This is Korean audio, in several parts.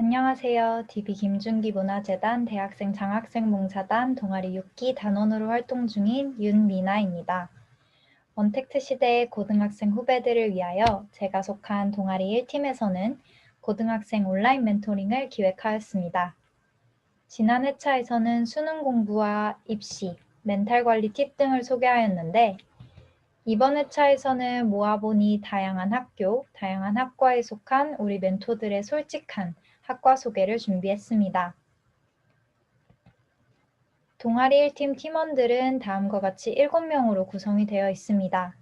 안녕하세요. DB 김준기 문화재단 대학생 장학생 봉사단 동아리 6기 단원으로 활동 중인 윤미나입니다. 언택트 시대의 고등학생 후배들을 위하여 제가 속한 동아리 1팀에서는 고등학생 온라인 멘토링을 기획하였습니다. 지난 회차에서는 수능 공부와 입시, 멘탈 관리 팁 등을 소개하였는데 이번 회차에서는 모아보니 다양한 학교, 다양한 학과에 속한 우리 멘토들의 솔직한 학과 소개를 준비했습니다. 동아리 1팀 팀원들은 다음과 같이 7명으로 구성이 되어 있습니다.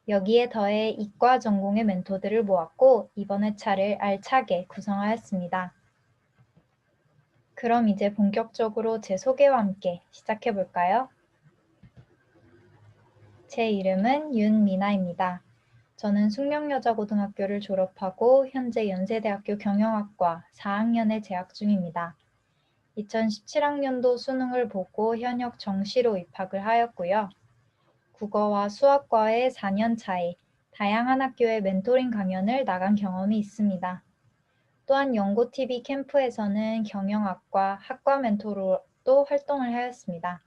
여기에 더해 이과 전공의 멘토들을 모았고 이번 회차를 알차게 구성하였습니다. 그럼 이제 본격적으로 제 소개와 함께 시작해 볼까요? 제 이름은 윤미나입니다. 저는 숙명여자고등학교를 졸업하고 현재 연세대학교 경영학과 4학년에 재학 중입니다. 2017학년도 수능을 보고 현역 정시로 입학을 하였고요. 국어와 수학과의 4년 차에 다양한 학교의 멘토링 강연을 나간 경험이 있습니다. 또한 연고TV 캠프에서는 경영학과 학과 멘토로도 활동을 하였습니다.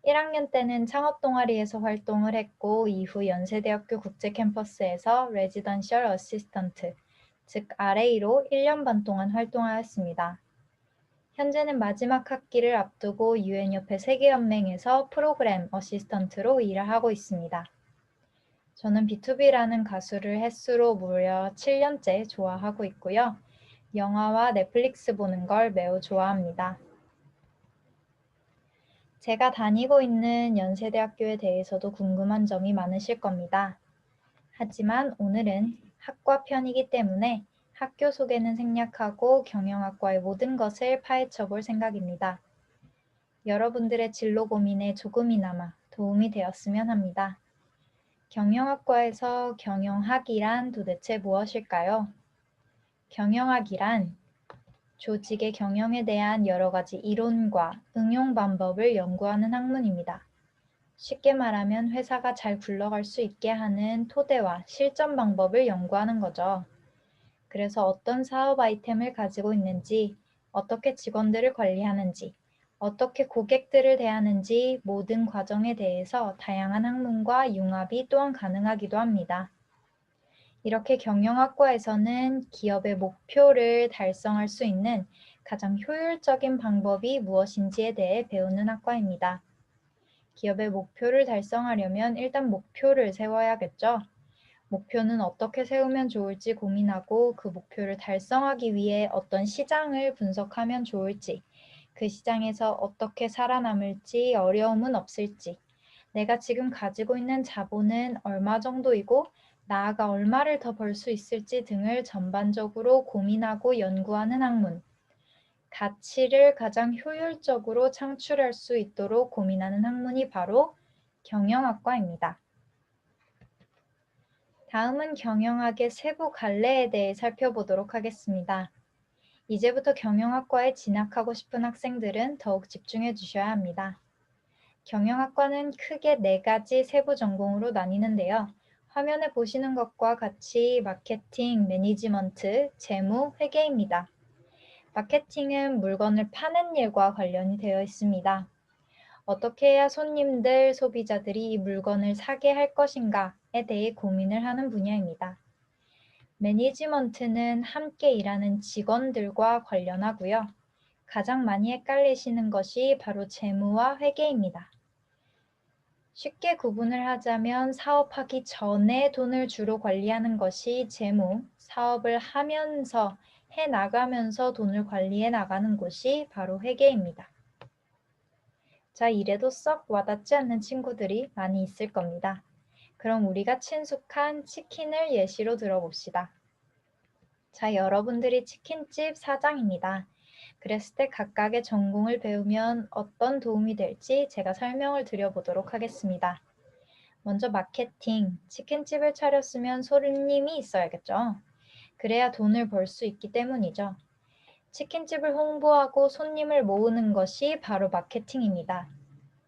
1학년 때는 창업동아리에서 활동을 했고 이후 연세대학교 국제캠퍼스에서 레지던셜 어시스턴트, 즉 RA로 1년 반 동안 활동하였습니다. 현재는 마지막 학기를 앞두고 유엔협회 세계연맹에서 프로그램 어시스턴트로 일을 하고 있습니다. 저는 B2B라는 가수를 햇수로 무려 7년째 좋아하고 있고요. 영화와 넷플릭스 보는 걸 매우 좋아합니다. 제가 다니고 있는 연세대학교에 대해서도 궁금한 점이 많으실 겁니다. 하지만 오늘은 학과 편이기 때문에 학교 소개는 생략하고 경영학과의 모든 것을 파헤쳐 볼 생각입니다. 여러분들의 진로 고민에 조금이나마 도움이 되었으면 합니다. 경영학과에서 경영학이란 도대체 무엇일까요? 경영학이란 조직의 경영에 대한 여러 가지 이론과 응용 방법을 연구하는 학문입니다. 쉽게 말하면 회사가 잘 굴러갈 수 있게 하는 토대와 실전 방법을 연구하는 거죠. 그래서 어떤 사업 아이템을 가지고 있는지, 어떻게 직원들을 관리하는지, 어떻게 고객들을 대하는지 모든 과정에 대해서 다양한 학문과 융합이 또한 가능하기도 합니다. 이렇게 경영학과에서는 기업의 목표를 달성할 수 있는 가장 효율적인 방법이 무엇인지에 대해 배우는 학과입니다. 기업의 목표를 달성하려면 일단 목표를 세워야겠죠. 목표는 어떻게 세우면 좋을지 고민하고 그 목표를 달성하기 위해 어떤 시장을 분석하면 좋을지, 그 시장에서 어떻게 살아남을지 어려움은 없을지, 내가 지금 가지고 있는 자본은 얼마 정도이고 나아가 얼마를 더 벌 수 있을지 등을 전반적으로 고민하고 연구하는 학문, 가치를 가장 효율적으로 창출할 수 있도록 고민하는 학문이 바로 경영학과입니다. 다음은 경영학의 세부 갈래에 대해 살펴보도록 하겠습니다. 이제부터 경영학과에 진학하고 싶은 학생들은 더욱 집중해 주셔야 합니다. 경영학과는 크게 4가지 세부 전공으로 나뉘는데요. 화면에 보시는 것과 같이 마케팅, 매니지먼트, 재무, 회계입니다. 마케팅은 물건을 파는 일과 관련이 되어 있습니다. 어떻게 해야 손님들, 소비자들이 이 물건을 사게 할 것인가에 대해 고민을 하는 분야입니다. 매니지먼트는 함께 일하는 직원들과 관련하고요. 가장 많이 헷갈리시는 것이 바로 재무와 회계입니다. 쉽게 구분을 하자면 사업하기 전에 돈을 주로 관리하는 것이 재무, 사업을 하면서 해 나가면서 돈을 관리해 나가는 곳이 바로 회계입니다. 자, 이래도 썩 와닿지 않는 친구들이 많이 있을 겁니다. 그럼 우리가 친숙한 치킨을 예시로 들어봅시다. 자, 여러분들이 치킨집 사장입니다. 그랬을 때 각각의 전공을 배우면 어떤 도움이 될지 제가 설명을 드려보도록 하겠습니다. 먼저 마케팅, 치킨집을 차렸으면 손님이 있어야겠죠. 그래야 돈을 벌 수 있기 때문이죠. 치킨집을 홍보하고 손님을 모으는 것이 바로 마케팅입니다.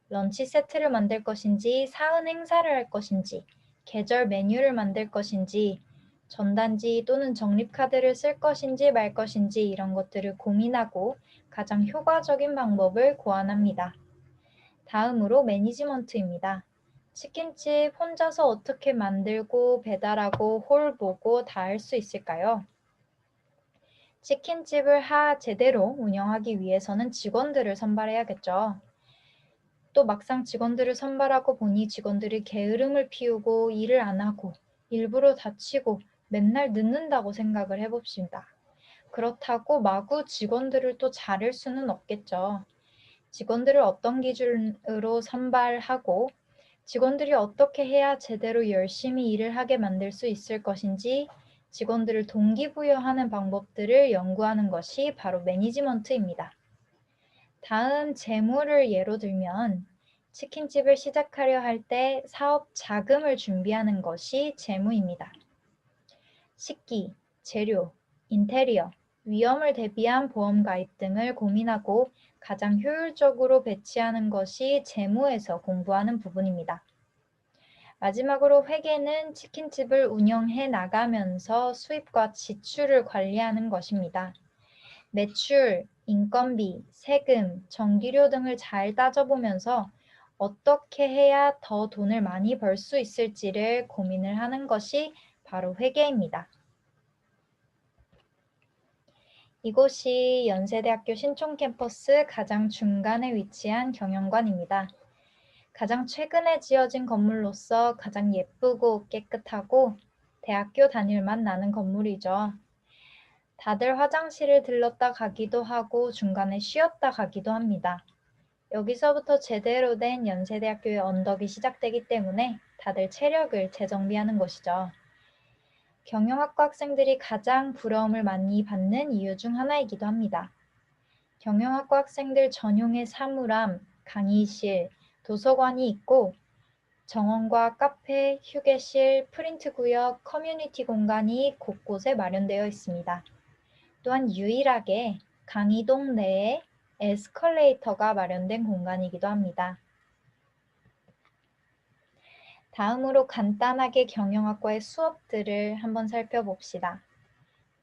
런치 세트를 만들 것인지, 사은 행사를 할 것인지, 계절 메뉴를 만들 것인지, 전단지 또는 적립카드를 쓸 것인지 말 것인지 이런 것들을 고민하고 가장 효과적인 방법을 고안합니다. 다음으로 매니지먼트입니다. 치킨집 혼자서 어떻게 만들고 배달하고 홀 보고 다 할 수 있을까요? 치킨집을 제대로 운영하기 위해서는 직원들을 선발해야겠죠. 또 막상 직원들을 선발하고 보니 직원들이 게으름을 피우고 일을 안 하고 일부러 다치고 맨날 늦는다고 생각을 해봅시다. 그렇다고 마구 직원들을 또 자를 수는 없겠죠. 직원들을 어떤 기준으로 선발하고 직원들이 어떻게 해야 제대로 열심히 일을 하게 만들 수 있을 것인지 직원들을 동기부여하는 방법들을 연구하는 것이 바로 매니지먼트입니다. 다음 재무를 예로 들면 치킨집을 시작하려 할 때 사업 자금을 준비하는 것이 재무입니다. 식기, 재료, 인테리어, 위험을 대비한 보험 가입 등을 고민하고 가장 효율적으로 배치하는 것이 재무에서 공부하는 부분입니다. 마지막으로 회계는 치킨집을 운영해 나가면서 수입과 지출을 관리하는 것입니다. 매출, 인건비, 세금, 전기료 등을 잘 따져보면서 어떻게 해야 더 돈을 많이 벌 수 있을지를 고민을 하는 것이 바로 회계입니다. 이곳이 연세대학교 신촌 캠퍼스 가장 중간에 위치한 경영관입니다. 가장 최근에 지어진 건물로서 가장 예쁘고 깨끗하고 대학교 다닐만 나는 건물이죠. 다들 화장실을 들렀다 가기도 하고 중간에 쉬었다 가기도 합니다. 여기서부터 제대로 된 연세대학교의 언덕이 시작되기 때문에 다들 체력을 재정비하는 것이죠. 경영학과 학생들이 가장 부러움을 많이 받는 이유 중 하나이기도 합니다. 경영학과 학생들 전용의 사물함, 강의실, 도서관이 있고 정원과 카페, 휴게실, 프린트 구역, 커뮤니티 공간이 곳곳에 마련되어 있습니다. 또한 유일하게 강의동 내에 에스컬레이터가 마련된 공간이기도 합니다. 다음으로 간단하게 경영학과의 수업들을 한번 살펴봅시다.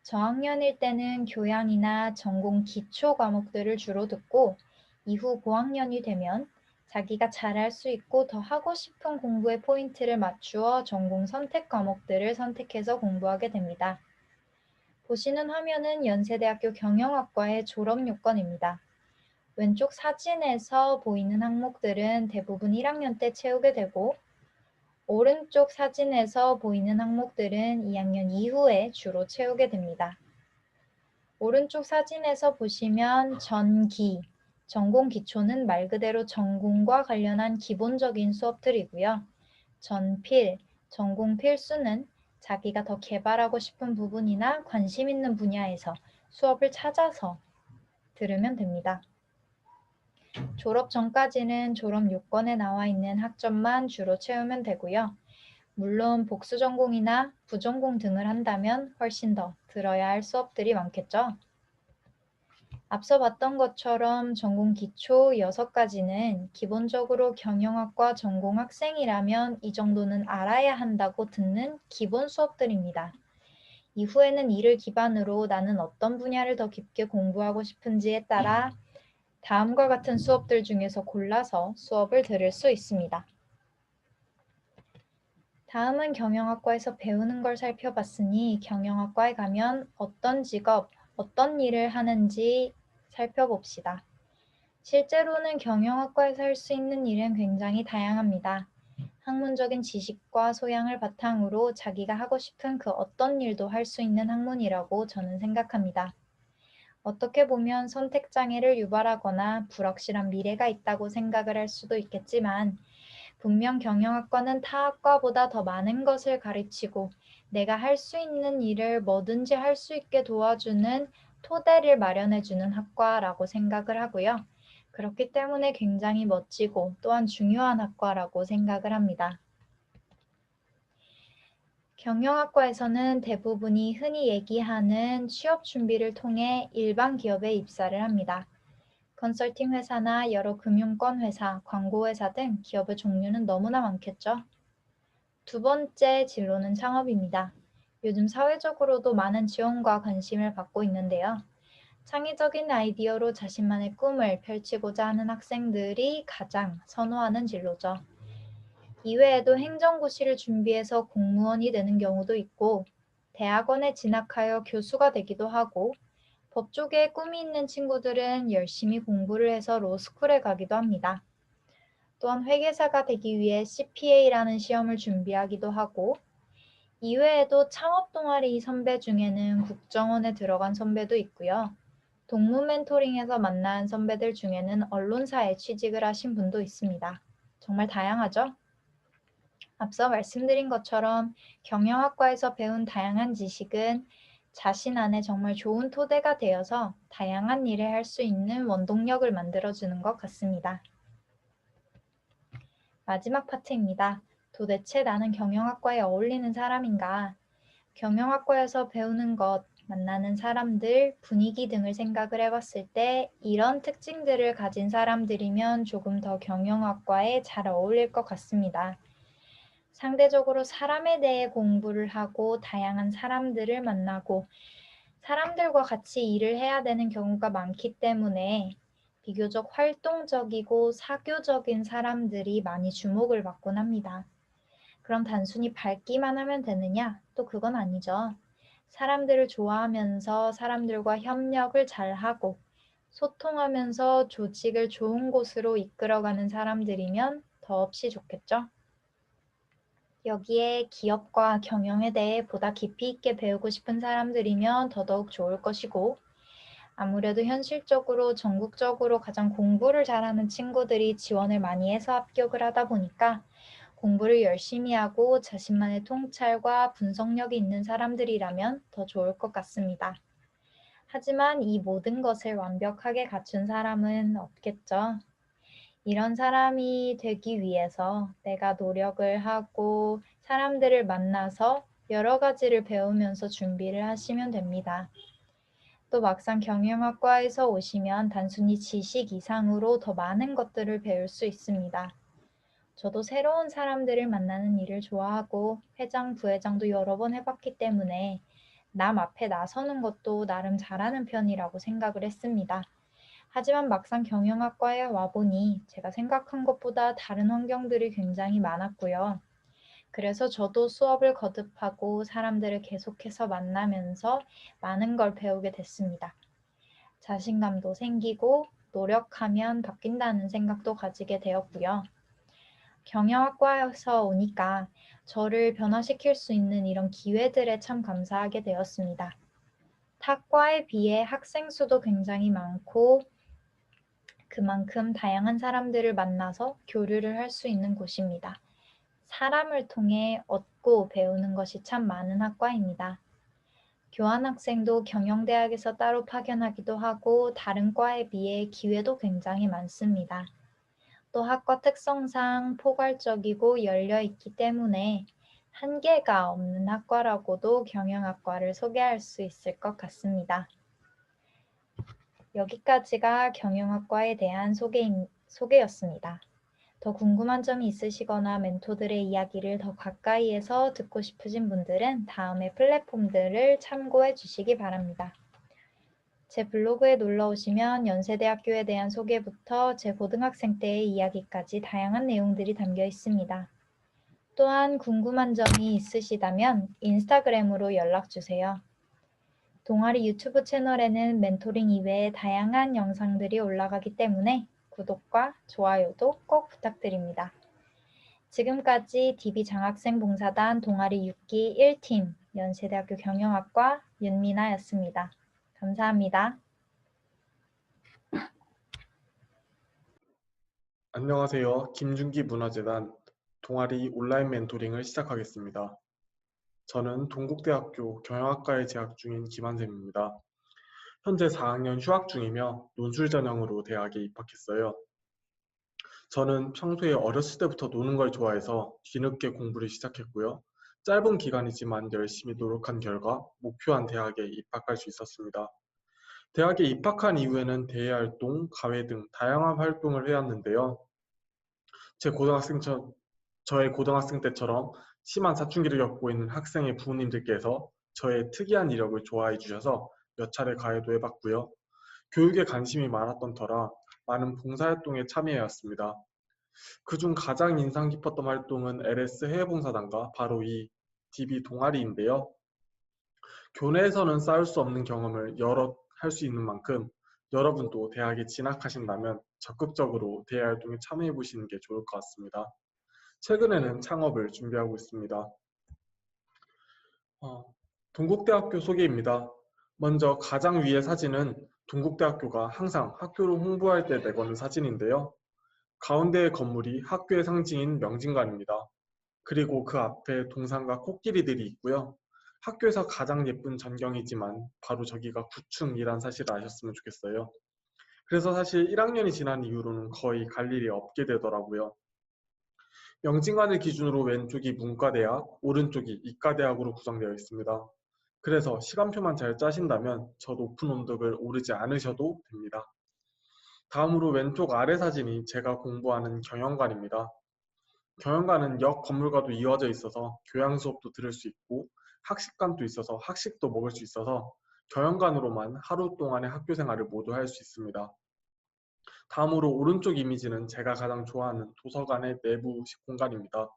저학년일 때는 교양이나 전공 기초 과목들을 주로 듣고 이후 고학년이 되면 자기가 잘할 수 있고 더 하고 싶은 공부에 포인트를 맞추어 전공 선택 과목들을 선택해서 공부하게 됩니다. 보시는 화면은 연세대학교 경영학과의 졸업 요건입니다. 왼쪽 사진에서 보이는 항목들은 대부분 1학년 때 채우게 되고 오른쪽 사진에서 보이는 항목들은 2학년 이후에 주로 채우게 됩니다. 오른쪽 사진에서 보시면 전기, 전공 기초는 말 그대로 전공과 관련한 기본적인 수업들이고요. 전필, 전공 필수는 자기가 더 개발하고 싶은 부분이나 관심 있는 분야에서 수업을 찾아서 들으면 됩니다. 졸업 전까지는 졸업 요건에 나와 있는 학점만 주로 채우면 되고요. 물론 복수 전공이나 부전공 등을 한다면 훨씬 더 들어야 할 수업들이 많겠죠. 앞서 봤던 것처럼 전공 기초 6가지는 기본적으로 경영학과 전공 학생이라면 이 정도는 알아야 한다고 듣는 기본 수업들입니다. 이후에는 이를 기반으로 나는 어떤 분야를 더 깊게 공부하고 싶은지에 따라 다음과 같은 수업들 중에서 골라서 수업을 들을 수 있습니다. 다음은 경영학과에서 배우는 걸 살펴봤으니 경영학과에 가면 어떤 직업, 어떤 일을 하는지 살펴봅시다. 실제로는 경영학과에서 할 수 있는 일은 굉장히 다양합니다. 학문적인 지식과 소양을 바탕으로 자기가 하고 싶은 그 어떤 일도 할 수 있는 학문이라고 저는 생각합니다. 어떻게 보면 선택장애를 유발하거나 불확실한 미래가 있다고 생각을 할 수도 있겠지만 분명 경영학과는 타 학과보다 더 많은 것을 가르치고 내가 할 수 있는 일을 뭐든지 할 수 있게 도와주는 토대를 마련해주는 학과라고 생각을 하고요. 그렇기 때문에 굉장히 멋지고 또한 중요한 학과라고 생각을 합니다. 경영학과에서는 대부분이 흔히 얘기하는 취업 준비를 통해 일반 기업에 입사를 합니다. 컨설팅 회사나 여러 금융권 회사, 광고 회사 등 기업의 종류는 너무나 많겠죠. 두 번째 진로는 창업입니다. 요즘 사회적으로도 많은 지원과 관심을 받고 있는데요. 창의적인 아이디어로 자신만의 꿈을 펼치고자 하는 학생들이 가장 선호하는 진로죠. 이외에도 행정고시를 준비해서 공무원이 되는 경우도 있고, 대학원에 진학하여 교수가 되기도 하고, 법 쪽에 꿈이 있는 친구들은 열심히 공부를 해서 로스쿨에 가기도 합니다. 또한 회계사가 되기 위해 CPA라는 시험을 준비하기도 하고, 이외에도 창업 동아리 선배 중에는 국정원에 들어간 선배도 있고요. 동문 멘토링에서 만난 선배들 중에는 언론사에 취직을 하신 분도 있습니다. 정말 다양하죠? 앞서 말씀드린 것처럼 경영학과에서 배운 다양한 지식은 자신 안에 정말 좋은 토대가 되어서 다양한 일을 할 수 있는 원동력을 만들어주는 것 같습니다. 마지막 파트입니다. 도대체 나는 경영학과에 어울리는 사람인가? 경영학과에서 배우는 것, 만나는 사람들, 분위기 등을 생각을 해봤을 때 이런 특징들을 가진 사람들이면 조금 더 경영학과에 잘 어울릴 것 같습니다. 상대적으로 사람에 대해 공부를 하고 다양한 사람들을 만나고 사람들과 같이 일을 해야 되는 경우가 많기 때문에 비교적 활동적이고 사교적인 사람들이 많이 주목을 받곤 합니다. 그럼 단순히 밝기만 하면 되느냐? 또 그건 아니죠. 사람들을 좋아하면서 사람들과 협력을 잘하고 소통하면서 조직을 좋은 곳으로 이끌어가는 사람들이면 더없이 좋겠죠. 여기에 기업과 경영에 대해 보다 깊이 있게 배우고 싶은 사람들이면 더더욱 좋을 것이고, 아무래도 현실적으로 전국적으로 가장 공부를 잘하는 친구들이 지원을 많이 해서 합격을 하다 보니까 공부를 열심히 하고 자신만의 통찰과 분석력이 있는 사람들이라면 더 좋을 것 같습니다. 하지만 이 모든 것을 완벽하게 갖춘 사람은 없겠죠. 이런 사람이 되기 위해서 내가 노력을 하고 사람들을 만나서 여러 가지를 배우면서 준비를 하시면 됩니다. 또 막상 경영학과에서 오시면 단순히 지식 이상으로 더 많은 것들을 배울 수 있습니다. 저도 새로운 사람들을 만나는 일을 좋아하고 회장, 부회장도 여러 번 해봤기 때문에 남 앞에 나서는 것도 나름 잘하는 편이라고 생각을 했습니다. 하지만 막상 경영학과에 와보니 제가 생각한 것보다 다른 환경들이 굉장히 많았고요. 그래서 저도 수업을 거듭하고 사람들을 계속해서 만나면서 많은 걸 배우게 됐습니다. 자신감도 생기고 노력하면 바뀐다는 생각도 가지게 되었고요. 경영학과에서 오니까 저를 변화시킬 수 있는 이런 기회들에 참 감사하게 되었습니다. 타과에 비해 학생 수도 굉장히 많고 그만큼 다양한 사람들을 만나서 교류를 할 수 있는 곳입니다. 사람을 통해 얻고 배우는 것이 참 많은 학과입니다. 교환학생도 경영대학에서 따로 파견하기도 하고 다른 과에 비해 기회도 굉장히 많습니다. 또 학과 특성상 포괄적이고 열려있기 때문에 한계가 없는 학과라고도 경영학과를 소개할 수 있을 것 같습니다. 여기까지가 경영학과에 대한 소개였습니다. 더 궁금한 점이 있으시거나 멘토들의 이야기를 더 가까이에서 듣고 싶으신 분들은 다음의 플랫폼들을 참고해 주시기 바랍니다. 제 블로그에 놀러 오시면 연세대학교에 대한 소개부터 제 고등학생 때의 이야기까지 다양한 내용들이 담겨 있습니다. 또한 궁금한 점이 있으시다면 인스타그램으로 연락 주세요. 동아리 유튜브 채널에는 멘토링 이외에 다양한 영상들이 올라가기 때문에 구독과 좋아요도 꼭 부탁드립니다. 지금까지 DB 장학생 봉사단 동아리 6기 1팀 연세대학교 경영학과 윤미나였습니다. 감사합니다. 안녕하세요. 김준기 문화재단 동아리 온라인 멘토링을 시작하겠습니다. 저는 동국대학교 경영학과에 재학 중인 김한샘입니다. 현재 4학년 휴학 중이며 논술 전형으로 대학에 입학했어요. 저는 평소에 어렸을 때부터 노는 걸 좋아해서 뒤늦게 공부를 시작했고요. 짧은 기간이지만 열심히 노력한 결과 목표한 대학에 입학할 수 있었습니다. 대학에 입학한 이후에는 대외활동, 가회 등 다양한 활동을 해왔는데요. 저의 고등학생 때처럼 심한 사춘기를 겪고 있는 학생의 부모님들께서 저의 특이한 이력을 좋아해 주셔서 몇 차례 가해도 해봤고요. 교육에 관심이 많았던 터라 많은 봉사활동에 참여해왔습니다. 그중 가장 인상 깊었던 활동은 LS 해외봉사단과 바로 이 DB 동아리인데요. 교내에서는 쌓을 수 없는 경험을 여럿 할 수 있는 만큼 여러분도 대학에 진학하신다면 적극적으로 대외 활동에 참여해 보시는 게 좋을 것 같습니다. 최근에는 창업을 준비하고 있습니다. 동국대학교 소개입니다. 먼저 가장 위의 사진은 동국대학교가 항상 학교를 홍보할 때 내거는 사진인데요. 가운데의 건물이 학교의 상징인 명진관입니다. 그리고 그 앞에 동산과 코끼리들이 있고요. 학교에서 가장 예쁜 전경이지만 바로 저기가 9층이란 사실을 아셨으면 좋겠어요. 그래서 사실 1학년이 지난 이후로는 거의 갈 일이 없게 되더라고요. 명진관을 기준으로 왼쪽이 문과대학, 오른쪽이 이과대학으로 구성되어 있습니다. 그래서 시간표만 잘 짜신다면 저 높은 언덕을 오르지 않으셔도 됩니다. 다음으로 왼쪽 아래 사진이 제가 공부하는 경영관입니다. 경영관은 역 건물과도 이어져 있어서 교양 수업도 들을 수 있고 학식관도 있어서 학식도 먹을 수 있어서 경영관으로만 하루 동안의 학교 생활을 모두 할 수 있습니다. 다음으로 오른쪽 이미지는 제가 가장 좋아하는 도서관의 내부 공간입니다.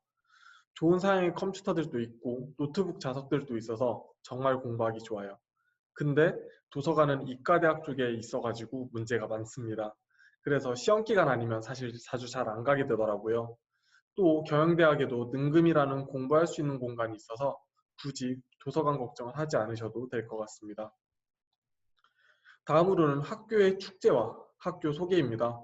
좋은 사양의 컴퓨터들도 있고 노트북 자석들도 있어서 정말 공부하기 좋아요. 근데 도서관은 이과대학 쪽에 있어가지고 문제가 많습니다. 그래서 시험 기간 아니면 사실 자주 잘 안 가게 되더라고요. 또 경영대학에도 능금이라는 공부할 수 있는 공간이 있어서 굳이 도서관 걱정을 하지 않으셔도 될 것 같습니다. 다음으로는 학교의 축제와 학교 소개입니다.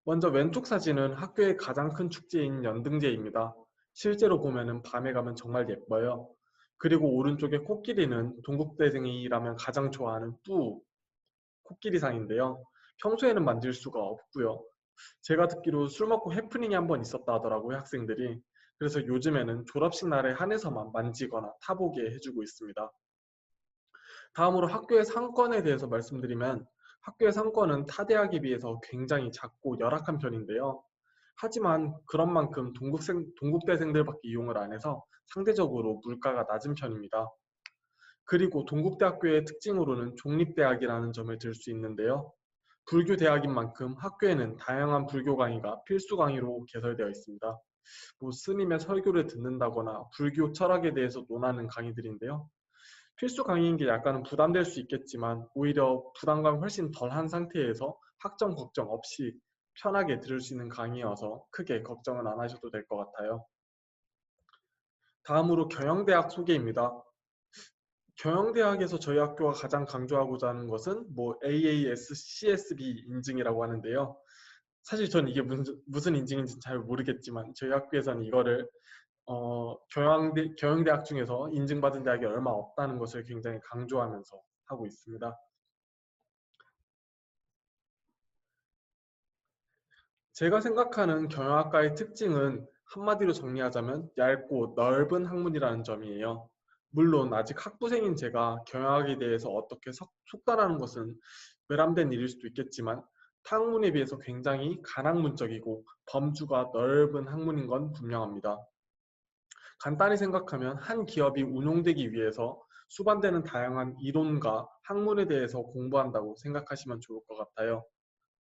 먼저 왼쪽 사진은 학교의 가장 큰 축제인 연등제입니다. 실제로 보면은 밤에 가면 정말 예뻐요. 그리고 오른쪽의 코끼리는 동국대생이라면 가장 좋아하는 뿌 코끼리상인데요. 평소에는 만질 수가 없고요. 제가 듣기로 술 먹고 해프닝이 한 번 있었다 하더라고요, 학생들이. 그래서 요즘에는 졸업식 날에 한해서만 만지거나 타보게 해주고 있습니다. 다음으로 학교의 상권에 대해서 말씀드리면 학교의 상권은 타 대학에 비해서 굉장히 작고 열악한 편인데요. 하지만 그런 만큼 동국대생들밖에 이용을 안 해서 상대적으로 물가가 낮은 편입니다. 그리고 동국대학교의 특징으로는 종립대학이라는 점을 들 수 있는데요. 불교 대학인 만큼 학교에는 다양한 불교 강의가 필수 강의로 개설되어 있습니다. 뭐 스님의 설교를 듣는다거나 불교 철학에 대해서 논하는 강의들인데요. 필수 강의인 게 약간은 부담될 수 있겠지만 오히려 부담감 훨씬 덜한 상태에서 학점 걱정 없이 편하게 들을 수 있는 강의여서 크게 걱정은 안 하셔도 될 것 같아요. 다음으로 경영대학 소개입니다. 경영대학에서 저희 학교가 가장 강조하고자 하는 것은 뭐 AAS, CSB 인증이라고 하는데요. 사실 전 이게 무슨 인증인지 잘 모르겠지만 저희 학교에서는 이거를 경영대학 중에서 인증받은 대학이 얼마 없다는 것을 굉장히 강조하면서 하고 있습니다. 제가 생각하는 경영학과의 특징은 한마디로 정리하자면 얇고 넓은 학문이라는 점이에요. 물론 아직 학부생인 제가 경영학에 대해서 어떻게 속단하는 것은 외람된 일일 수도 있겠지만 타 학문에 비해서 굉장히 간학문적이고 범주가 넓은 학문인 건 분명합니다. 간단히 생각하면 한 기업이 운용되기 위해서 수반되는 다양한 이론과 학문에 대해서 공부한다고 생각하시면 좋을 것 같아요.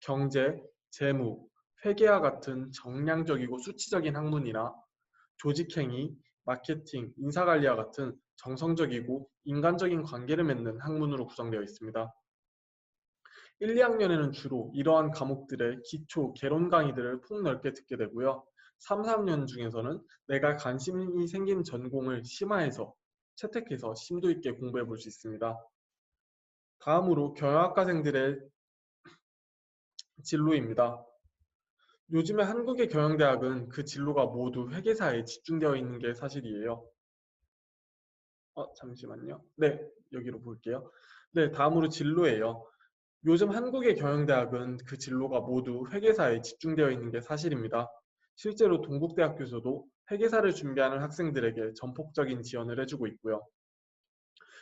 경제, 재무, 회계와 같은 정량적이고 수치적인 학문이나 조직행위, 마케팅, 인사관리와 같은 정성적이고 인간적인 관계를 맺는 학문으로 구성되어 있습니다. 1, 2학년에는 주로 이러한 과목들의 기초, 개론 강의들을 폭넓게 듣게 되고요. 3, 4학년 중에서는 내가 관심이 생긴 전공을 심화해서 채택해서 심도 있게 공부해 볼 수 있습니다. 다음으로 경영학과생들의 진로입니다. 요즘에 한국의 경영대학은 그 진로가 모두 회계사에 집중되어 있는 게 사실이에요. 잠시만요. 네, 여기로 볼게요. 네, 다음으로 진로예요. 요즘 한국의 경영대학은 그 진로가 모두 회계사에 집중되어 있는 게 사실입니다. 실제로 동국대학교에서도 회계사를 준비하는 학생들에게 전폭적인 지원을 해주고 있고요.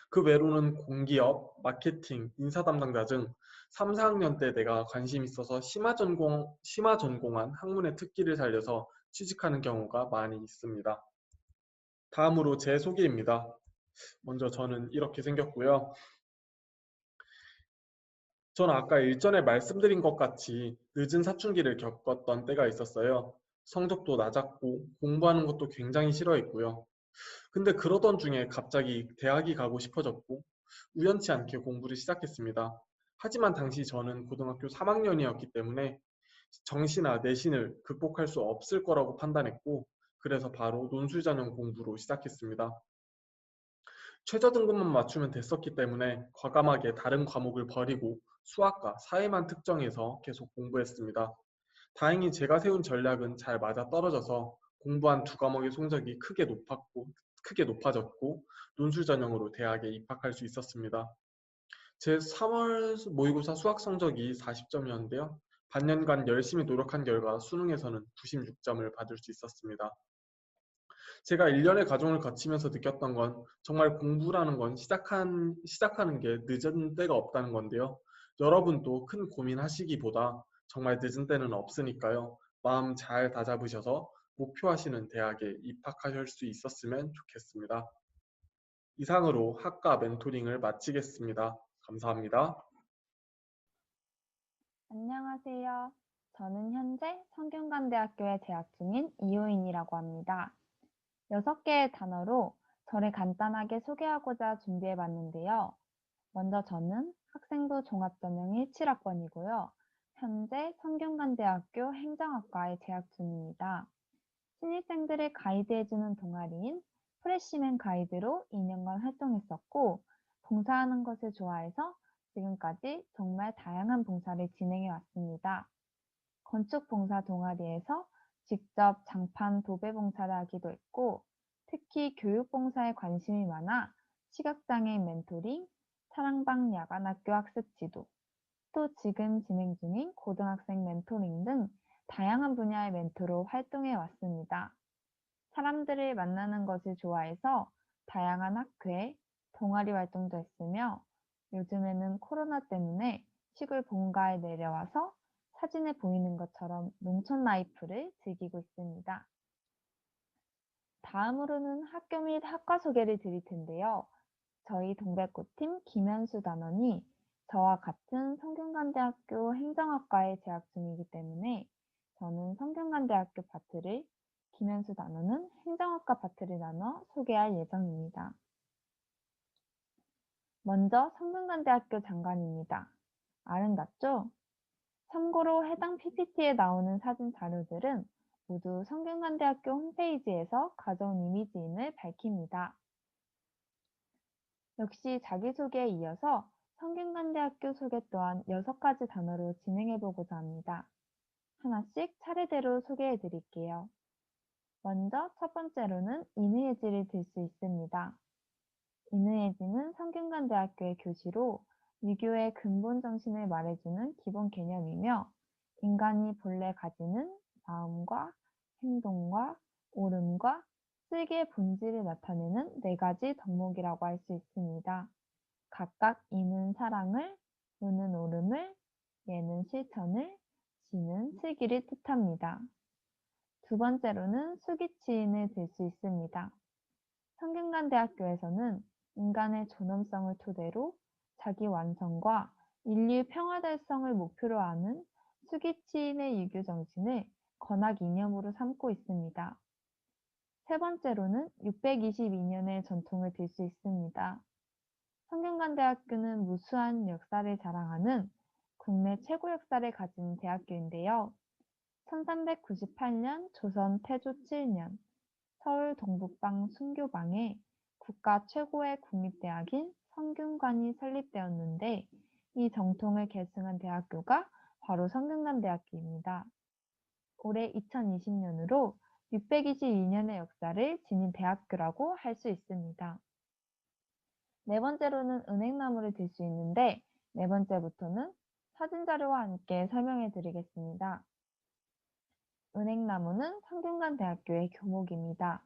그 외로는 공기업, 마케팅, 인사 담당자 등 3, 4학년 때 내가 관심 있어서 심화 전공한 학문의 특기를 살려서 취직하는 경우가 많이 있습니다. 다음으로 제 소개입니다. 먼저 저는 이렇게 생겼고요. 저는 아까 일전에 말씀드린 것 같이 늦은 사춘기를 겪었던 때가 있었어요. 성적도 낮았고 공부하는 것도 굉장히 싫어했고요. 근데 그러던 중에 갑자기 대학이 가고 싶어졌고 우연치 않게 공부를 시작했습니다. 하지만 당시 저는 고등학교 3학년이었기 때문에 정시나 내신을 극복할 수 없을 거라고 판단했고 그래서 바로 논술 전형 공부로 시작했습니다. 최저 등급만 맞추면 됐었기 때문에 과감하게 다른 과목을 버리고 수학과 사회만 특정해서 계속 공부했습니다. 다행히 제가 세운 전략은 잘 맞아떨어져서 공부한 두 과목의 성적이 크게 높아졌고 논술 전형으로 대학에 입학할 수 있었습니다. 제 3월 모의고사 수학 성적이 40점이었는데요. 반년간 열심히 노력한 결과 수능에서는 96점을 받을 수 있었습니다. 제가 일련의 과정을 거치면서 느꼈던 건 정말 공부라는 건 시작하는 게 늦은 때가 없다는 건데요. 여러분도 큰 고민하시기보다 정말 늦은 때는 없으니까요. 마음 잘 다잡으셔서 목표하시는 대학에 입학하실 수 있었으면 좋겠습니다. 이상으로 학과 멘토링을 마치겠습니다. 감사합니다. 안녕하세요. 저는 현재 성균관대학교에 재학 중인 이효인이라고 합니다. 6개의 단어로 저를 간단하게 소개하고자 준비해 봤는데요. 먼저 저는 학생부 종합전형이 7학번이고요. 현재 성균관대학교 행정학과에 재학 중입니다. 신입생들을 가이드해주는 동아리인 프레시맨 가이드로 2년간 활동했었고, 봉사하는 것을 좋아해서 지금까지 정말 다양한 봉사를 진행해 왔습니다. 건축 봉사 동아리에서 직접 장판 도배 봉사를 하기도 했고, 특히 교육 봉사에 관심이 많아 시각장애인 멘토링, 사랑방 야간학교 학습 지도, 또 지금 진행 중인 고등학생 멘토링 등 다양한 분야의 멘토로 활동해 왔습니다. 사람들을 만나는 것을 좋아해서 다양한 학회, 동아리 활동도 했으며 요즘에는 코로나 때문에 시골 본가에 내려와서 사진에 보이는 것처럼 농촌 라이프를 즐기고 있습니다. 다음으로는 학교 및 학과 소개를 드릴 텐데요. 저희 동백꽃팀 김현수 단원이 저와 같은 성균관대학교 행정학과에 재학 중이기 때문에 저는 성균관대학교 파트를, 김현수 단원은 행정학과 파트를 나눠 소개할 예정입니다. 먼저 성균관대학교 장관입니다. 아름답죠? 참고로 해당 PPT에 나오는 사진 자료들은 모두 성균관대학교 홈페이지에서 가져온 이미지임을 밝힙니다. 역시 자기소개에 이어서 성균관대학교 소개 또한 6가지 단어로 진행해보고자 합니다. 하나씩 차례대로 소개해 드릴게요. 먼저 첫 번째로는 인의예지를 들 수 있습니다. 인의예지는 성균관대학교의 교시로 유교의 근본 정신을 말해주는 기본 개념이며 인간이 본래 가지는 마음과 행동과 옳음과 쓸개의 본질을 나타내는 4가지 덕목이라고 할 수 있습니다. 각각 이는 사랑을, 우는 옳음을, 예는 실천을, 지는 슬기를 뜻합니다. 두 번째로는 수기치인을 들 수 있습니다. 성균관대학교에서는 인간의 존엄성을 토대로 자기 완성과 인류 평화 달성을 목표로 하는 수기치인의 유교 정신을 건학 이념으로 삼고 있습니다. 세 번째로는 622년의 전통을 들 수 있습니다. 성균관대학교는 무수한 역사를 자랑하는 국내 최고 역사를 가진 대학교인데요. 1398년 조선 태조 7년 서울 동북방 순교방에 국가 최고의 국립대학인 성균관이 설립되었는데 이 정통을 계승한 대학교가 바로 성균관대학교입니다. 올해 2020년으로 622년의 역사를 지닌 대학교라고 할 수 있습니다. 네 번째로는 은행나무를 들 수 있는데 네 번째부터는 사진자료와 함께 설명해 드리겠습니다. 은행나무는 성균관대학교의 교목입니다.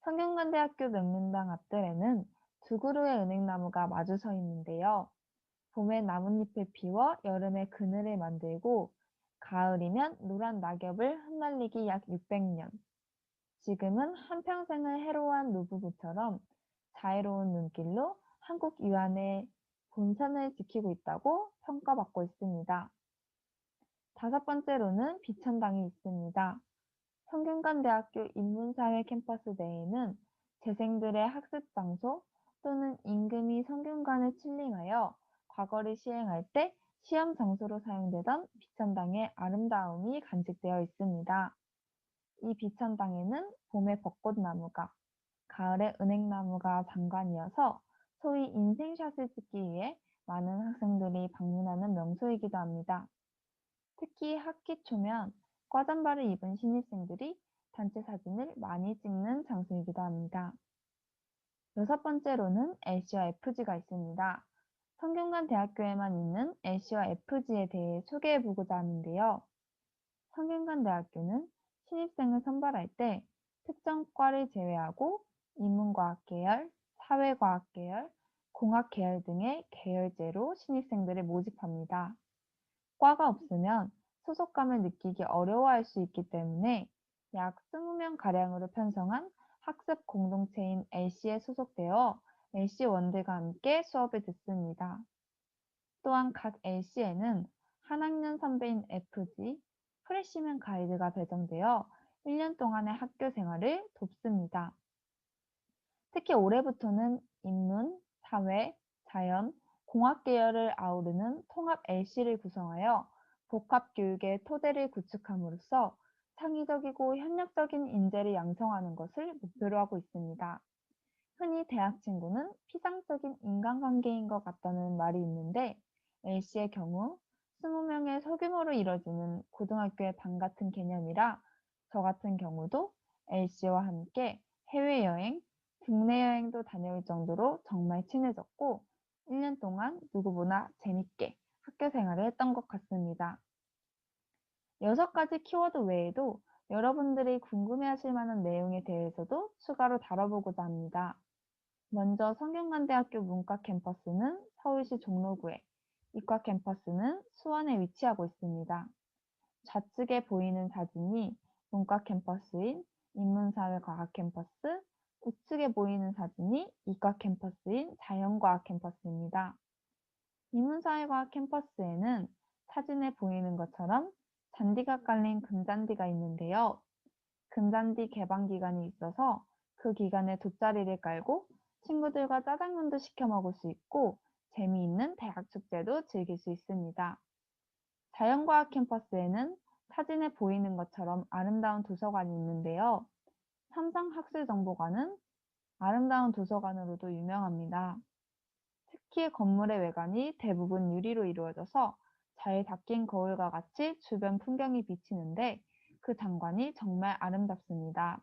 성균관대학교 명륜당 앞뜰에는 두 그루의 은행나무가 마주 서 있는데요. 봄에 나뭇잎을 피워 여름에 그늘을 만들고 가을이면 노란 낙엽을 흩날리기 약 600년. 지금은 한평생을 해로운 노부부처럼 자애로운 눈길로 한국 유한의 본선을 지키고 있다고 평가받고 있습니다. 다섯 번째로는 비천당이 있습니다. 성균관대학교 인문사회 캠퍼스 내에는 재생들의 학습 장소 또는 임금이 성균관을 칠링하여 과거를 시행할 때 시험 장소로 사용되던 비천당의 아름다움이 간직되어 있습니다. 이 비천당에는 봄에 벚꽃나무가, 가을에 은행나무가 장관이어서 소위 인생샷을 찍기 위해 많은 학생들이 방문하는 명소이기도 합니다. 특히 학기 초면 과잠바를 입은 신입생들이 단체 사진을 많이 찍는 장소이기도 합니다. 여섯 번째로는 LC와 FG가 있습니다. 성균관대학교에만 있는 LC와 FG에 대해 소개해보고자 하는데요. 성균관대학교는 신입생을 선발할 때 특정 과를 제외하고 인문과학 계열, 사회과학 계열, 공학 계열 등의 계열제로 신입생들을 모집합니다. 과가 없으면 소속감을 느끼기 어려워할 수 있기 때문에 약 20명가량으로 편성한 학습 공동체인 LC에 소속되어 LC원들과 함께 수업을 듣습니다. 또한 각 LC에는 한 학년 선배인 FG, 프레시맨 가이드가 배정되어 1년 동안의 학교 생활을 돕습니다. 특히 올해부터는 인문, 사회, 자연, 공학 계열을 아우르는 통합 LC를 구성하여 복합교육의 토대를 구축함으로써 창의적이고 현역적인 인재를 양성하는 것을 목표로 하고 있습니다. 흔히 대학 친구는 피상적인 인간관계인 것 같다는 말이 있는데 LC의 경우 20명의 소규모로 이뤄지는 고등학교의 반 같은 개념이라 저 같은 경우도 LC와 함께 해외여행, 국내 여행도 다녀올 정도로 정말 친해졌고 1년 동안 누구보다 재밌게 학교 생활을 했던 것 같습니다. 6가지 키워드 외에도 여러분들이 궁금해하실 만한 내용에 대해서도 추가로 다뤄보고자 합니다. 먼저 성균관대학교 문과 캠퍼스는 서울시 종로구에, 이과 캠퍼스는 수원에 위치하고 있습니다. 좌측에 보이는 사진이 문과 캠퍼스인 인문사회과학 캠퍼스, 우측에 보이는 사진이 이과 캠퍼스인 자연과학 캠퍼스입니다. 인문사회과학 캠퍼스에는 사진에 보이는 것처럼 잔디가 깔린 금잔디가 있는데요. 금잔디 개방 기간이 있어서 그 기간에 돗자리를 깔고 친구들과 짜장면도 시켜 먹을 수 있고 재미있는 대학 축제도 즐길 수 있습니다. 자연과학 캠퍼스에는 사진에 보이는 것처럼 아름다운 도서관이 있는데요. 삼성학술정보관은 아름다운 도서관으로도 유명합니다. 특히 건물의 외관이 대부분 유리로 이루어져서 잘 닦인 거울과 같이 주변 풍경이 비치는데 그 장관이 정말 아름답습니다.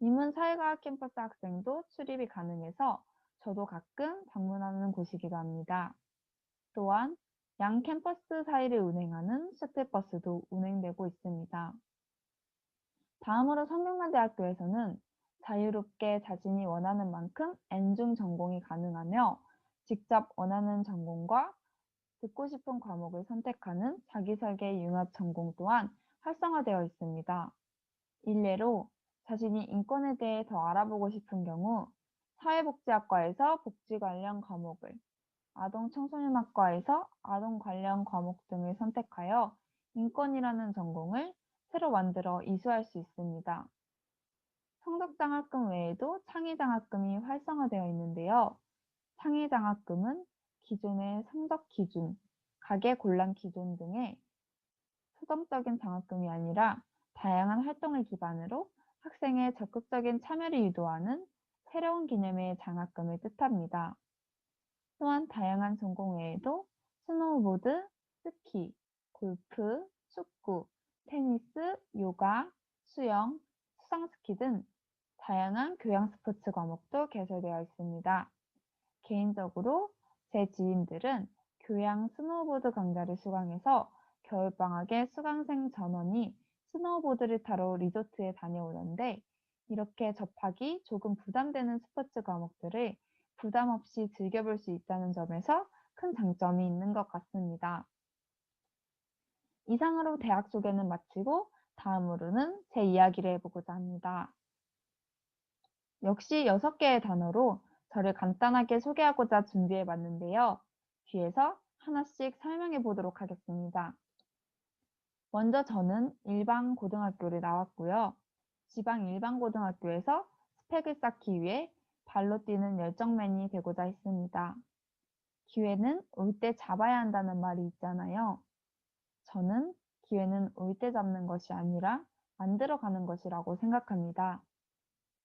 인문사회과학 캠퍼스 학생도 출입이 가능해서 저도 가끔 방문하는 곳이기도 합니다. 또한 양 캠퍼스 사이를 운행하는 셔틀버스도 운행되고 있습니다. 다음으로 성균관대학교에서는 자유롭게 자신이 원하는 만큼 N중 전공이 가능하며 직접 원하는 전공과 듣고 싶은 과목을 선택하는 자기설계 융합 전공 또한 활성화되어 있습니다. 일례로 자신이 인권에 대해 더 알아보고 싶은 경우 사회복지학과에서 복지 관련 과목을, 아동청소년학과에서 아동 관련 과목 등을 선택하여 인권이라는 전공을 새로 만들어 이수할 수 있습니다. 성적장학금 외에도 창의장학금이 활성화되어 있는데요. 창의장학금은 기존의 성적 기준, 가계 곤란 기준 등의 수동적인 장학금이 아니라 다양한 활동을 기반으로 학생의 적극적인 참여를 유도하는 새로운 개념의 장학금을 뜻합니다. 또한 다양한 전공 외에도 스노우보드, 스키, 골프, 축구, 테니스, 요가, 수영, 수상스키 등 다양한 교양 스포츠 과목도 개설되어 있습니다. 개인적으로 제 지인들은 교양 스노우보드 강좌를 수강해서 겨울방학에 수강생 전원이 스노우보드를 타러 리조트에 다녀오는데 이렇게 접하기 조금 부담되는 스포츠 과목들을 부담 없이 즐겨볼 수 있다는 점에서 큰 장점이 있는 것 같습니다. 이상으로 대학 소개는 마치고 다음으로는 제 이야기를 해보고자 합니다. 역시 6개의 단어로 저를 간단하게 소개하고자 준비해 봤는데요. 뒤에서 하나씩 설명해 보도록 하겠습니다. 먼저 저는 일반 고등학교를 나왔고요. 지방 일반 고등학교에서 스펙을 쌓기 위해 발로 뛰는 열정맨이 되고자 했습니다. 기회는 올 때 잡아야 한다는 말이 있잖아요. 저는 기회는 올 때 잡는 것이 아니라 만들어가는 것이라고 생각합니다.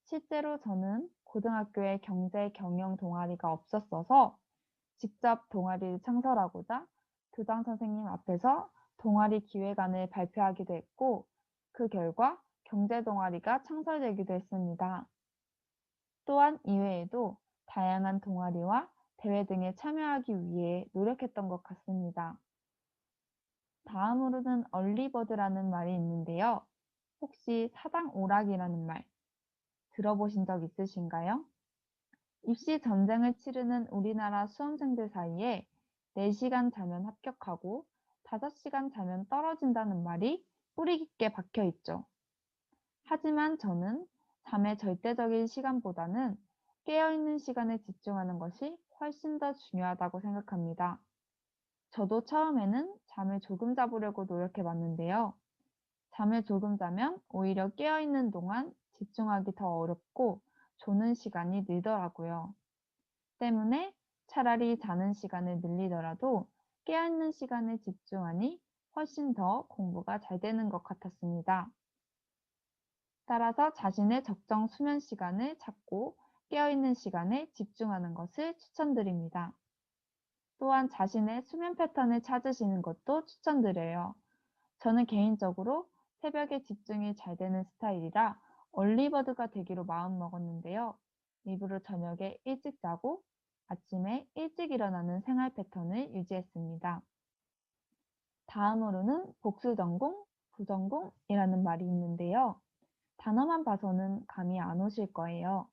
실제로 저는 고등학교에 경제 경영 동아리가 없었어서 직접 동아리를 창설하고자 교장 선생님 앞에서 동아리 기획안을 발표하기도 했고, 그 결과 경제 동아리가 창설되기도 했습니다. 또한 이외에도 다양한 동아리와 대회 등에 참여하기 위해 노력했던 것 같습니다. 다음으로는 얼리버드라는 말이 있는데요. 혹시 사당오락이라는 말 들어보신 적 있으신가요? 입시 전쟁을 치르는 우리나라 수험생들 사이에 4시간 자면 합격하고 5시간 자면 떨어진다는 말이 뿌리 깊게 박혀 있죠. 하지만 저는 잠의 절대적인 시간보다는 깨어있는 시간에 집중하는 것이 훨씬 더 중요하다고 생각합니다. 저도 처음에는 잠을 조금 자보려고 노력해 봤는데요. 잠을 조금 자면 오히려 깨어있는 동안 집중하기 더 어렵고 조는 시간이 늘더라고요. 때문에 차라리 자는 시간을 늘리더라도 깨어있는 시간에 집중하니 훨씬 더 공부가 잘 되는 것 같았습니다. 따라서 자신의 적정 수면 시간을 찾고 깨어있는 시간에 집중하는 것을 추천드립니다. 또한 자신의 수면 패턴을 찾으시는 것도 추천드려요. 저는 개인적으로 새벽에 집중이 잘 되는 스타일이라 얼리버드가 되기로 마음먹었는데요. 일부러 저녁에 일찍 자고 아침에 일찍 일어나는 생활 패턴을 유지했습니다. 다음으로는 복수전공, 부전공이라는 말이 있는데요. 단어만 봐서는 감이 안 오실 거예요.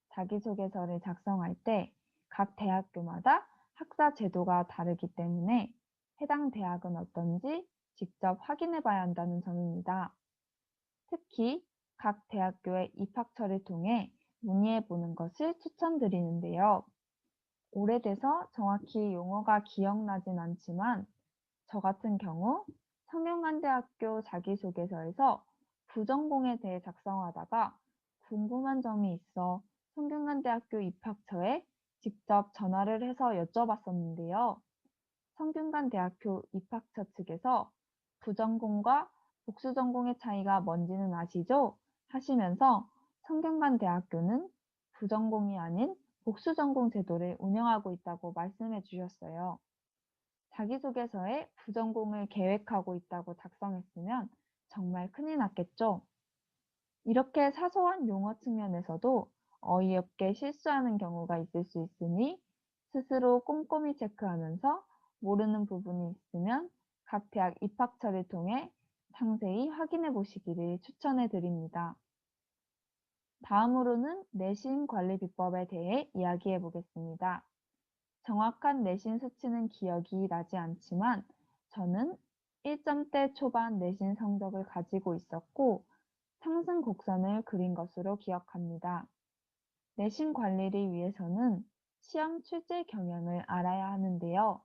자기소개서를 작성할 때 각 대학교마다 학사 제도가 다르기 때문에 해당 대학은 어떤지 직접 확인해 봐야 한다는 점입니다. 특히 각 대학교의 입학처를 통해 문의해 보는 것을 추천드리는데요. 오래돼서 정확히 용어가 기억나진 않지만 저 같은 경우 성균관대학교 자기소개서에서 부전공에 대해 작성하다가 궁금한 점이 있어 성균관대학교 입학처에 직접 전화를 해서 여쭤봤었는데요. 성균관대학교 입학처 측에서 부전공과 복수전공의 차이가 뭔지는 아시죠? 하시면서 성균관대학교는 부전공이 아닌 복수전공 제도를 운영하고 있다고 말씀해 주셨어요. 자기소개서에 부전공을 계획하고 있다고 작성했으면 정말 큰일 났겠죠? 이렇게 사소한 용어 측면에서도 어이없게 실수하는 경우가 있을 수 있으니 스스로 꼼꼼히 체크하면서 모르는 부분이 있으면 각 대학 입학처를 통해 상세히 확인해 보시기를 추천해 드립니다. 다음으로는 내신 관리 비법에 대해 이야기해 보겠습니다. 정확한 내신 수치는 기억이 나지 않지만 저는 1점대 초반 내신 성적을 가지고 있었고 상승 곡선을 그린 것으로 기억합니다. 내신 관리를 위해서는 시험 출제 경향을 알아야 하는데요.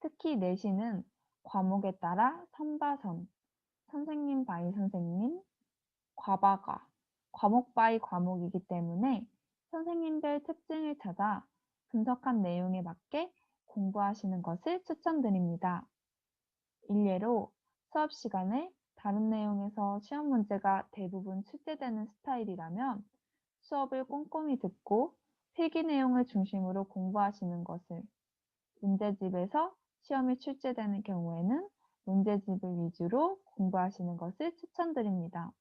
특히 내신은 과목에 따라 선바선, 선생님 바이 선생님, 과바가, 과목 바이 과목이기 때문에 선생님들 특징을 찾아 분석한 내용에 맞게 공부하시는 것을 추천드립니다. 일례로 수업 시간에 다른 내용에서 시험 문제가 대부분 출제되는 스타일이라면 수업을 꼼꼼히 듣고 필기 내용을 중심으로 공부하시는 것을, 문제집에서 시험이 출제되는 경우에는 문제집을 위주로 공부하시는 것을 추천드립니다.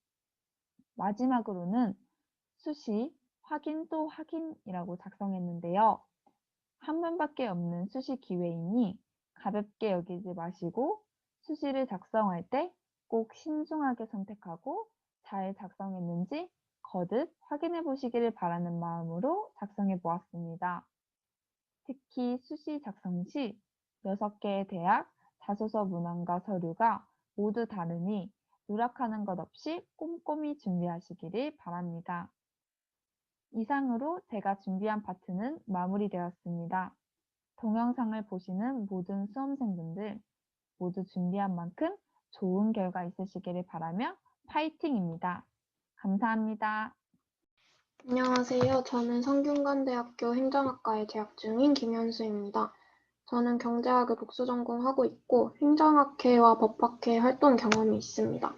마지막으로는 수시, 확인 또 확인이라고 작성했는데요. 한 번밖에 없는 수시 기회이니 가볍게 여기지 마시고 수시를 작성할 때 꼭 신중하게 선택하고 잘 작성했는지 거듭 확인해 보시기를 바라는 마음으로 작성해 보았습니다. 특히 수시 작성 시 6개의 대학, 자소서 문항과 서류가 모두 다르니 누락하는 것 없이 꼼꼼히 준비하시기를 바랍니다. 이상으로 제가 준비한 파트는 마무리되었습니다. 동영상을 보시는 모든 수험생분들 모두 준비한 만큼 좋은 결과 있으시기를 바라며 파이팅입니다. 감사합니다. 안녕하세요. 저는 성균관대학교 행정학과에 재학 중인 김현수입니다. 저는 경제학을 복수 전공하고 있고 행정학회와 법학회 활동 경험이 있습니다.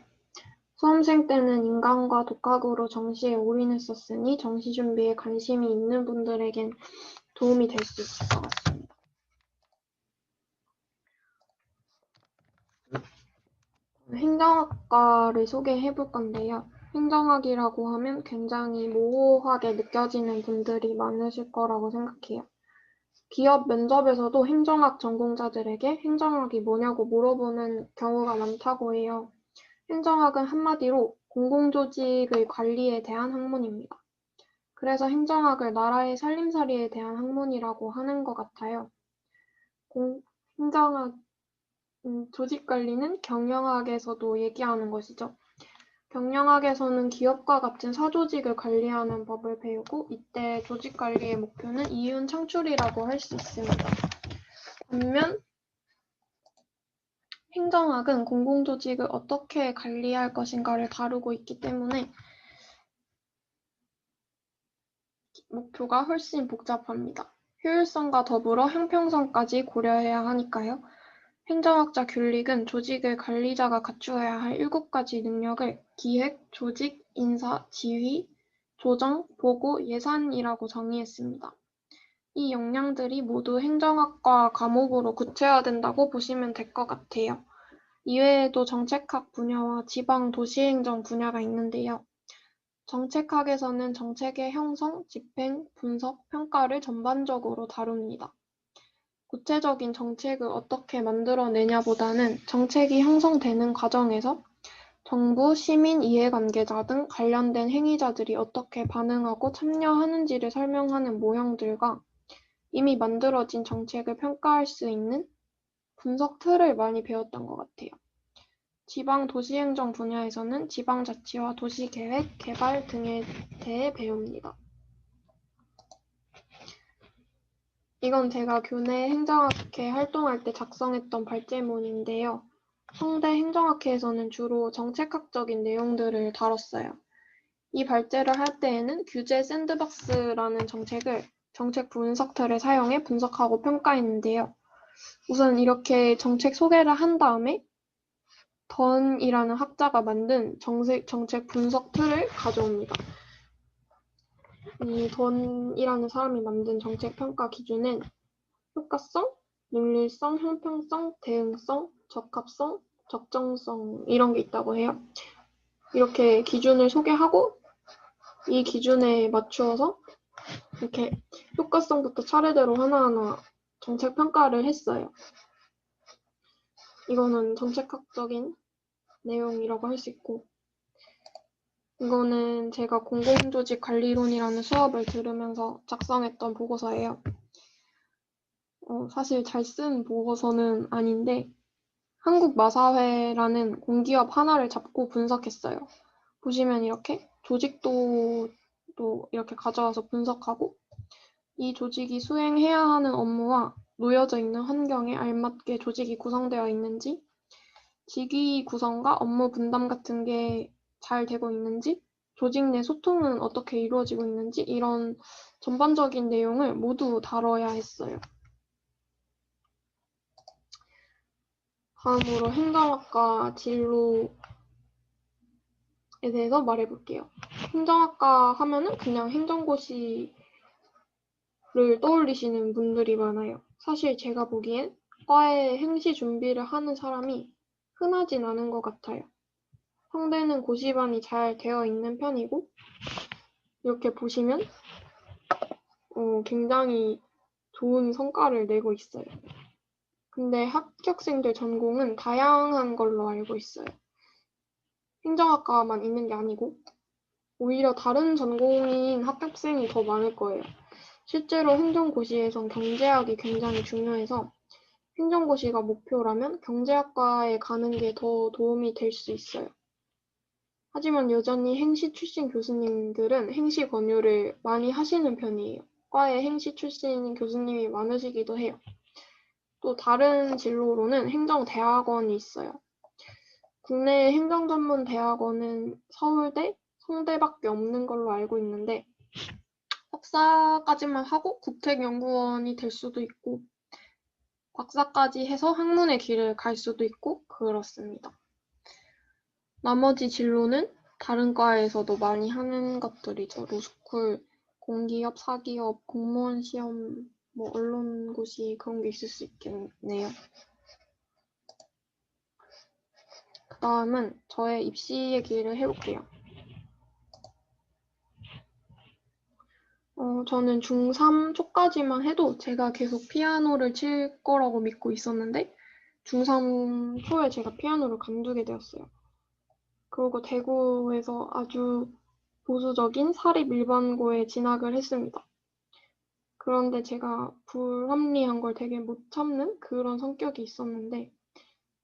수험생 때는 인강과 독학으로 정시에 올인했었으니 정시 준비에 관심이 있는 분들에겐 도움이 될 수 있을 것 같습니다. 행정학과를 소개해 볼 건데요. 행정학이라고 하면 굉장히 모호하게 느껴지는 분들이 많으실 거라고 생각해요. 기업 면접에서도 행정학 전공자들에게 행정학이 뭐냐고 물어보는 경우가 많다고 해요. 행정학은 한마디로 공공조직의 관리에 대한 학문입니다. 그래서 행정학을 나라의 살림살이에 대한 학문이라고 하는 것 같아요. 행정학, 조직관리는 경영학에서도 얘기하는 것이죠. 경영학에서는 기업과 같은 사조직을 관리하는 법을 배우고 이때 조직관리의 목표는 이윤 창출이라고 할 수 있습니다. 반면 행정학은 공공조직을 어떻게 관리할 것인가를 다루고 있기 때문에 목표가 훨씬 복잡합니다. 효율성과 더불어 형평성까지 고려해야 하니까요. 행정학자 균릭은 조직의 관리자가 갖추어야 할 7가지 능력을 기획, 조직, 인사, 지휘, 조정, 보고, 예산이라고 정의했습니다. 이 역량들이 모두 행정학과 과목으로 구체화된다고 보시면 될 것 같아요. 이외에도 정책학 분야와 지방도시행정 분야가 있는데요. 정책학에서는 정책의 형성, 집행, 분석, 평가를 전반적으로 다룹니다. 구체적인 정책을 어떻게 만들어내냐보다는 정책이 형성되는 과정에서 정부, 시민, 이해관계자 등 관련된 행위자들이 어떻게 반응하고 참여하는지를 설명하는 모형들과 이미 만들어진 정책을 평가할 수 있는 분석 틀을 많이 배웠던 것 같아요. 지방도시행정 분야에서는 지방자치와 도시계획, 개발 등에 대해 배웁니다. 이건 제가 교내 행정학회 활동할 때 작성했던 발제문인데요. 성대 행정학회에서는 주로 정책학적인 내용들을 다뤘어요. 이 발제를 할 때에는 규제 샌드박스라는 정책 분석 틀을 사용해 분석하고 평가했는데요. 우선 이렇게 정책 소개를 한 다음에 던이라는 학자가 만든 정책 분석 틀을 가져옵니다. 이 던이라는 사람이 만든 정책 평가 기준은 효과성, 논리성, 형평성, 대응성, 적합성, 적정성 이런 게 있다고 해요. 이렇게 기준을 소개하고 이 기준에 맞추어서 이렇게 효과성부터 차례대로 하나하나 정책 평가를 했어요. 이거는 정책학적인 내용이라고 할 수 있고 이거는 제가 공공조직 관리론이라는 수업을 들으면서 작성했던 보고서예요. 사실 잘 쓴 보고서는 아닌데 한국마사회라는 공기업 하나를 잡고 분석했어요. 보시면 이렇게 조직도 또 이렇게 가져와서 분석하고 이 조직이 수행해야 하는 업무와 놓여져 있는 환경에 알맞게 조직이 구성되어 있는지 직위 구성과 업무 분담 같은 게 잘 되고 있는지 조직 내 소통은 어떻게 이루어지고 있는지 이런 전반적인 내용을 모두 다뤄야 했어요. 다음으로 행정학과 진로에 대해서 말해볼게요. 행정학과 하면은 그냥 행정고시를 떠올리시는 분들이 많아요. 사실 제가 보기엔 과에 행시 준비를 하는 사람이 흔하진 않은 것 같아요. 성대는 고시반이 잘 되어 있는 편이고 이렇게 보시면 굉장히 좋은 성과를 내고 있어요. 근데 합격생들 전공은 다양한 걸로 알고 있어요. 행정학과만 있는 게 아니고 오히려 다른 전공인 합격생이 더 많을 거예요. 실제로 행정고시에선 경제학이 굉장히 중요해서 행정고시가 목표라면 경제학과에 가는 게 더 도움이 될 수 있어요. 하지만 여전히 행시 출신 교수님들은 행시 권유를 많이 하시는 편이에요. 과에 행시 출신 교수님이 많으시기도 해요. 또 다른 진로로는 행정대학원이 있어요. 국내 행정전문대학원은 서울대, 성대밖에 없는 걸로 알고 있는데 석사까지만 하고 국책연구원이 될 수도 있고 박사까지 해서 학문의 길을 갈 수도 있고 그렇습니다. 나머지 진로는 다른 과에서도 많이 하는 것들이죠. 로스쿨, 공기업, 사기업, 공무원 시험, 뭐 언론고시 그런 게 있을 수 있겠네요. 그 다음은 저의 입시 얘기를 해볼게요. 저는 중3 초까지만 해도 제가 계속 피아노를 칠 거라고 믿고 있었는데 중3 초에 제가 피아노를 관두게 되었어요. 그리고 대구에서 아주 보수적인 사립일반고에 진학을 했습니다. 그런데 제가 불합리한 걸 되게 못 참는 그런 성격이 있었는데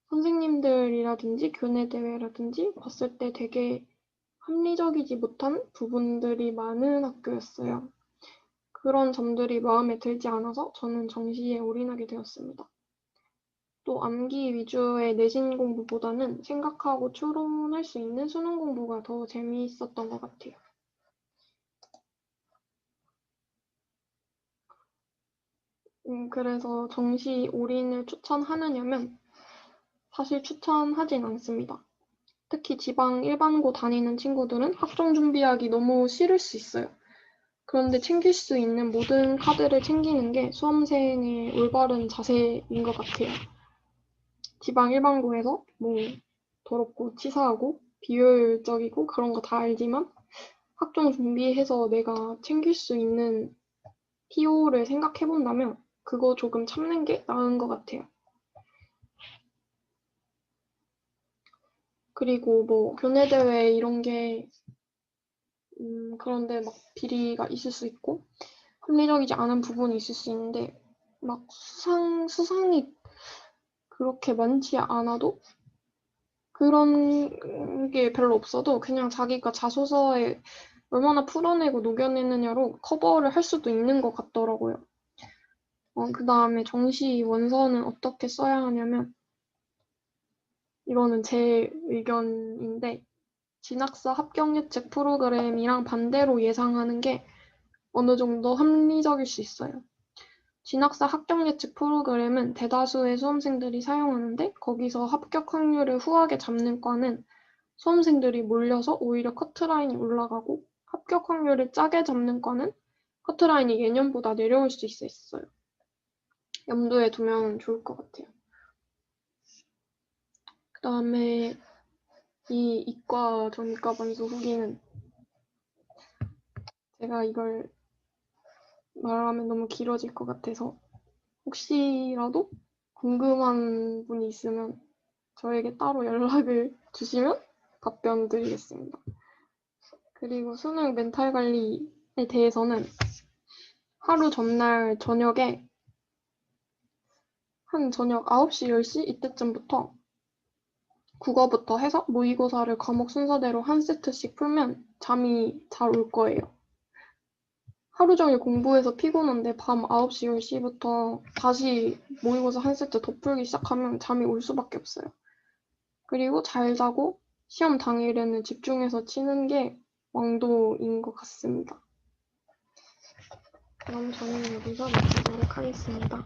선생님들이라든지 교내대회라든지 봤을 때 되게 합리적이지 못한 부분들이 많은 학교였어요. 그런 점들이 마음에 들지 않아서 저는 정시에 올인하게 되었습니다. 또 암기 위주의 내신 공부보다는 생각하고 추론할 수 있는 수능 공부가 더 재미있었던 것 같아요. 그래서 정시 올인을 추천하느냐면 사실 추천하진 않습니다. 특히 지방 일반고 다니는 친구들은 학종 준비하기 너무 싫을 수 있어요. 그런데 챙길 수 있는 모든 카드를 챙기는 게 수험생의 올바른 자세인 것 같아요. 지방 일반고에서 뭐 더럽고 치사하고 비효율적이고 그런 거 다 알지만 학종 준비해서 내가 챙길 수 있는 PO를 생각해 본다면 그거 조금 참는 게 나은 것 같아요. 그리고 뭐 교내대회 이런 게 그런데 막 비리가 있을 수 있고 합리적이지 않은 부분이 있을 수 있는데 막 수상이 그렇게 많지 않아도 그런 게 별로 없어도 그냥 자기가 자소서에 얼마나 풀어내고 녹여내느냐로 커버를 할 수도 있는 것 같더라고요. 그 다음에 정시 원서는 어떻게 써야 하냐면 이거는 제 의견인데 진학사 합격 예측 프로그램이랑 반대로 예상하는 게 어느 정도 합리적일 수 있어요. 진학사 합격 예측 프로그램은 대다수의 수험생들이 사용하는데 거기서 합격 확률을 후하게 잡는 과는 수험생들이 몰려서 오히려 커트라인이 올라가고 합격 확률을 짜게 잡는 과는 커트라인이 예년보다 내려올 수 있어요. 염두에 두면 좋을 것 같아요. 그 다음에 이 이과 전과 반수 후기는 제가 이걸 말하면 너무 길어질 것 같아서 혹시라도 궁금한 분이 있으면 저에게 따로 연락을 주시면 답변 드리겠습니다. 그리고 수능 멘탈 관리에 대해서는 하루 전날 저녁에 한 저녁 9시, 10시 이때쯤부터 국어부터 해서 모의고사를 과목 순서대로 한 세트씩 풀면 잠이 잘 올 거예요. 하루 종일 공부해서 피곤한데 밤 9시, 10시부터 다시 모의고사 한 세트 더 풀기 시작하면 잠이 올 수밖에 없어요. 그리고 잘 자고 시험 당일에는 집중해서 치는 게 왕도인 것 같습니다. 그럼 저는 여기서 마치도록 하겠습니다.